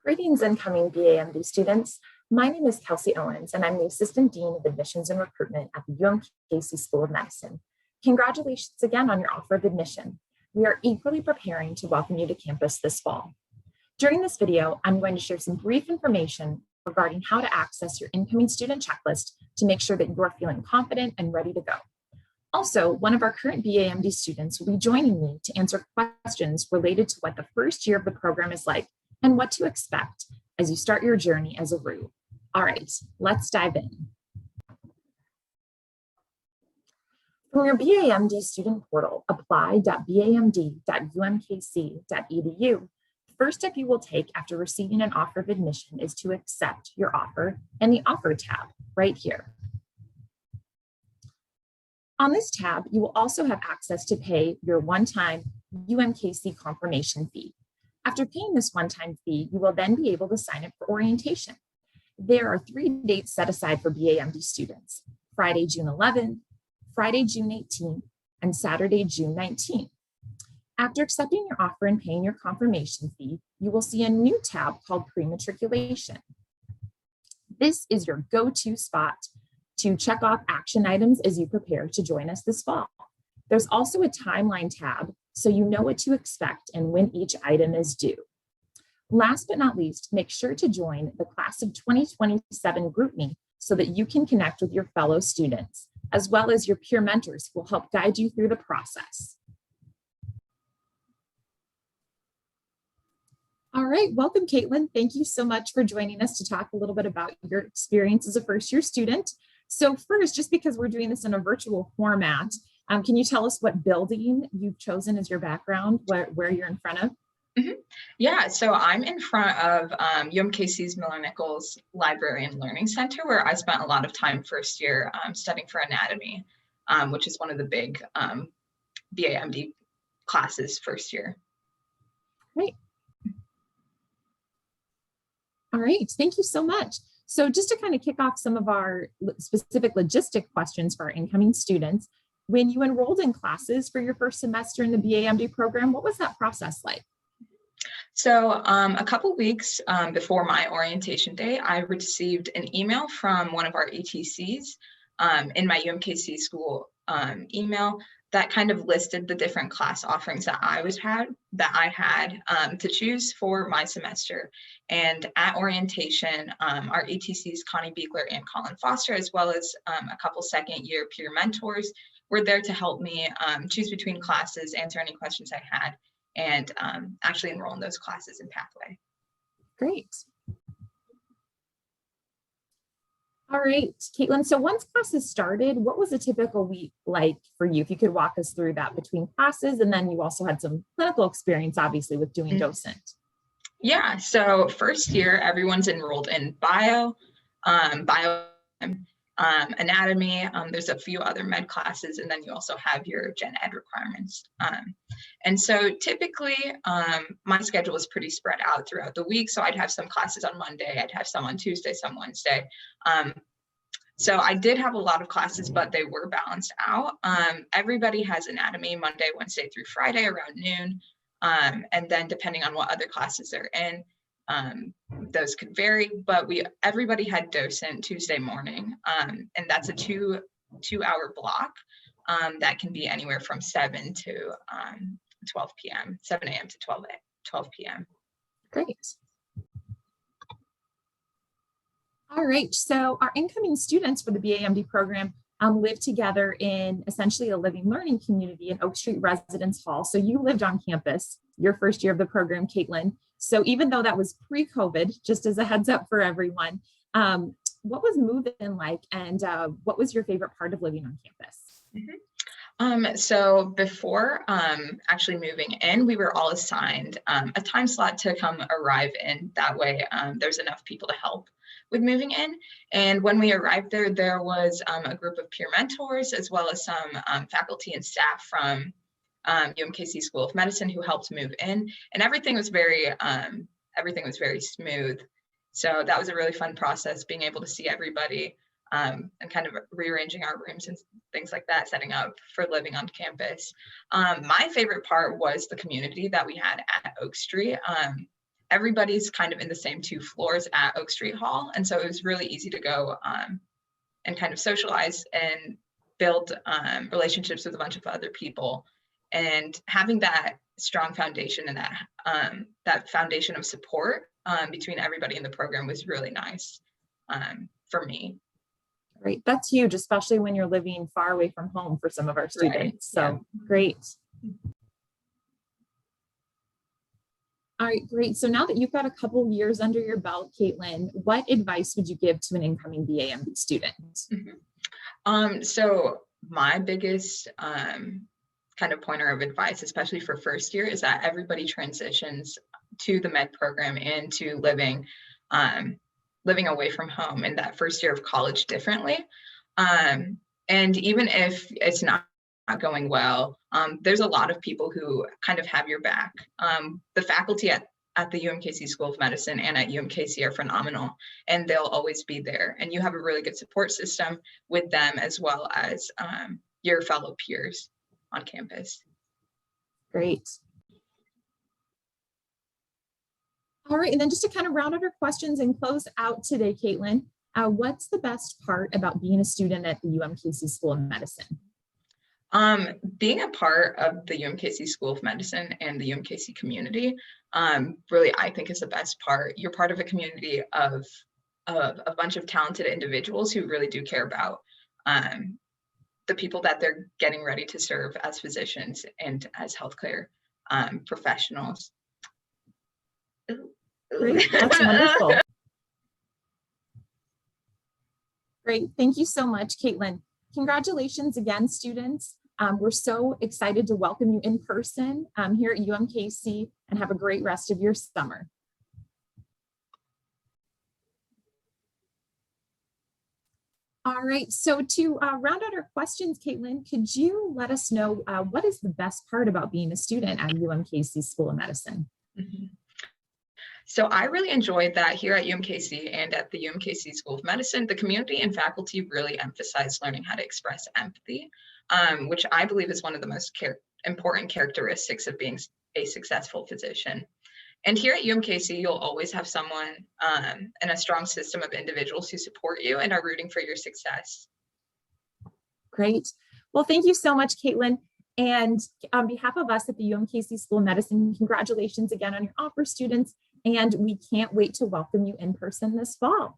Greetings, incoming BA/MD students. My name is Kelsey Owens, and I'm the Assistant Dean of Admissions and Recruitment at the UMKC School of Medicine. Congratulations again on your offer of admission. We are eagerly preparing to welcome you to campus this fall. During this video, I'm going to share some brief information regarding how to access your incoming student checklist to make sure that you are feeling confident and ready to go. Also, one of our current BA/MD students will be joining me to answer questions related to what the first year of the program is like and what to expect as you start your journey as a RU. All right, let's dive in. From your BA/MD student portal, apply.bamd.umkc.edu, the first step you will take after receiving an offer of admission is to accept your offer in the Offer tab right here. On this tab, you will also have access to pay your one-time UMKC confirmation fee. After paying this one-time fee, you will then be able to sign up for orientation. There are 3 dates set aside for BA/MD students: Friday, June 11th, Friday, June 18th, and Saturday, June 19th. After accepting your offer and paying your confirmation fee, you will see a new tab called Pre-Matriculation. This is your go-to spot to check off action items as you prepare to join us this fall. There's also a timeline tab so you know what to expect and when each item is due. Last but not least, make sure to join the Class of 2027 GroupMe so that you can connect with your fellow students, as well as your peer mentors who will help guide you through the process. All right, welcome, Caitlin. Thank you so much for joining us to talk a little bit about your experience as a first-year student. So first, just because we're doing this in a virtual format, can you tell us what building you've chosen as your background, where you're in front of? Yeah, so I'm in front of UMKC's Miller-Nichols Library and Learning Center, where I spent a lot of time first year studying for anatomy, which is one of the big BA/MD classes first year. Great. All right, thank you so much. So just to kind of kick off some of our specific logistic questions for our incoming students, when you enrolled in classes for your first semester in the BA/MD program, what was that process like? So a couple weeks before my orientation day, I received an email from one of our ETCs in my UMKC school email that kind of listed the different class offerings that I had to choose for my semester. And at orientation, our ETCs, Connie Beekler and Colin Foster, as well as a couple second-year peer mentors, were there to help me choose between classes, answer any questions I had, and actually enroll in those classes in Pathway. Great. All right, Caitlin, so once classes started, what was a typical week like for you? If you could walk us through that between classes, and then you also had some clinical experience, obviously, with doing docent. Yeah, so first year, everyone's enrolled in bio, anatomy, there's a few other med classes, and then you also have your gen ed requirements. And so typically my schedule was pretty spread out throughout the week. So I'd have some classes on Monday, I'd have some on Tuesday, some Wednesday. So I did have a lot of classes, but they were balanced out. Everybody has anatomy Monday, Wednesday through Friday around noon. And then depending on what other classes they're in, those could vary, but everybody had docent Tuesday morning, and that's a two-hour block that can be anywhere from 7 to 12 p.m., 7 a.m. to 12 p.m. Great. All right, so our incoming students for the BA/MD program live together in essentially a living learning community in Oak Street Residence Hall. So you lived on campus your first year of the program, Caitlin. So even though that was pre-COVID, just as a heads up for everyone, what was move-in like, and what was your favorite part of living on campus? So before actually moving in, we were all assigned a time slot to come arrive in. That way there's enough people to help with moving in. And when we arrived there, there was a group of peer mentors, as well as some faculty and staff from UMKC School of Medicine who helped move in, and everything was very smooth. So that was a really fun process, being able to see everybody and kind of rearranging our rooms and things like that, setting up for living on campus. My favorite part was the community that we had at Oak Street. everybody's kind of in the same 2 floors at Oak Street Hall. And so it was really easy to go and kind of socialize and build relationships with a bunch of other people. And having that strong foundation and that foundation of support between everybody in the program was really nice for me. Great. That's huge, especially when you're living far away from home for some of our students. Right. So Yeah. Great. All right, great. So now that you've got a couple of years under your belt, Caitlin, what advice would you give to an incoming BA MD student? So my biggest kind of pointer of advice, especially for first year, is that everybody transitions to the med program and to living away from home in that first year of college differently. And even if it's not going well, there's a lot of people who kind of have your back. The faculty at the UMKC School of Medicine and at UMKC are phenomenal, and they'll always be there. And you have a really good support system with them, as well as your fellow peers on campus. Great. All right, and then just to kind of round out our questions and close out today, Caitlin, what's the best part about being a student at the UMKC School of Medicine? Being a part of the UMKC School of Medicine and the UMKC community, really, I think is the best part. You're part of a community of a bunch of talented individuals who really do care about the people that they're getting ready to serve as physicians and as healthcare professionals. Great, that's wonderful. Great, thank you so much, Caitlin. Congratulations again, students. We're so excited to welcome you in person here at UMKC, and have a great rest of your summer. All right, so to round out our questions, Caitlin, could you let us know what is the best part about being a student at UMKC School of Medicine? So I really enjoyed that here at UMKC and at the UMKC School of Medicine. The community and faculty really emphasize learning how to express empathy, which I believe is one of the most important characteristics of being a successful physician. And here at UMKC, you'll always have someone and a strong system of individuals who support you and are rooting for your success. Great. Well, thank you so much, Caitlin. And on behalf of us at the UMKC School of Medicine, congratulations again on your offer, students. And we can't wait to welcome you in person this fall.